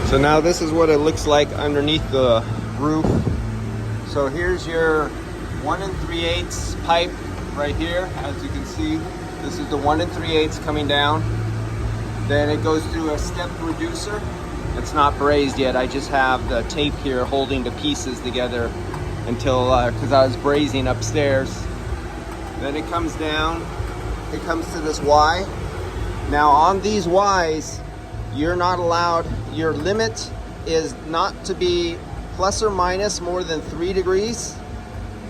So now this is what it looks like underneath the roof. So here's your 1 3/8 pipe right here. As you can see, this is the 1 3/8 coming down. Then it goes through a stepped reducer. It's not brazed yet. I just have the tape here holding the pieces together until, because I was brazing upstairs. Then it comes down, it comes to this Y. Now on these Ys, you're not allowed, your limit is not to be plus or minus more than 3 degrees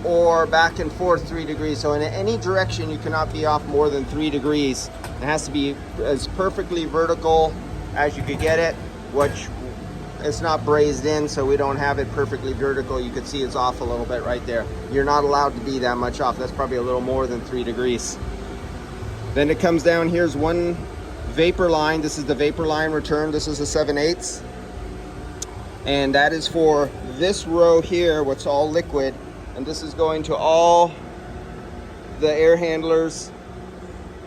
or back and forth 3 degrees. So in any direction, you cannot be off more than 3 degrees. It has to be as perfectly vertical as you could get it, which it's not brazed in, so we don't have it perfectly vertical. You can see it's off a little bit right there. You're not allowed to be that much off. That's probably a little more than 3 degrees. Then it comes down, here's one vapor line. This is the vapor line return. This is a 7/8. And that is for this row here, what's all liquid. And this is going to all the air handlers,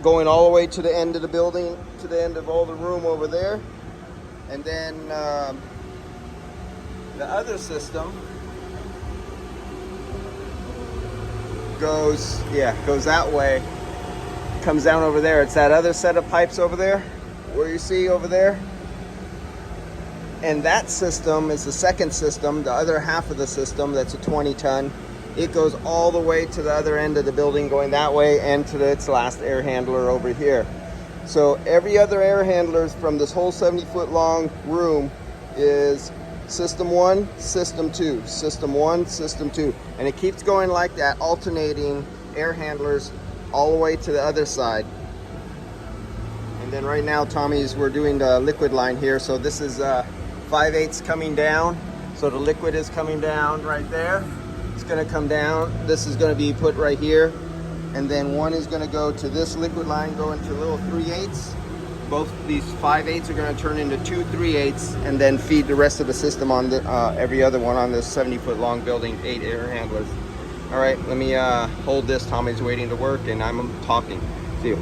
going all the way to the end of the building, to the end of all the room over there. And then the other system goes that way, comes down over there. It's that other set of pipes over there, where you see over there. And that system is the second system, the other half of the system, that's a 20-ton. It goes all the way to the other end of the building, going that way, and to its last air handler over here. So every other air handlers from this whole 70-foot long room is system 1, system 2, system 1, system 2. And it keeps going like that, alternating air handlers all the way to the other side. And then right now, we're doing the liquid line here. So this is 5/8 coming down. So the liquid is coming down right there. It's gonna come down. This is gonna be put right here. And then one is gonna go to this liquid line, go into little 3/8. Both these 5/8 are gonna turn into 2 3/8 and then feed the rest of the system on the, every other one on this 70-foot long building, 8 air handlers. All right, let me hold this. Tommy's waiting to work and I'm talking. See you.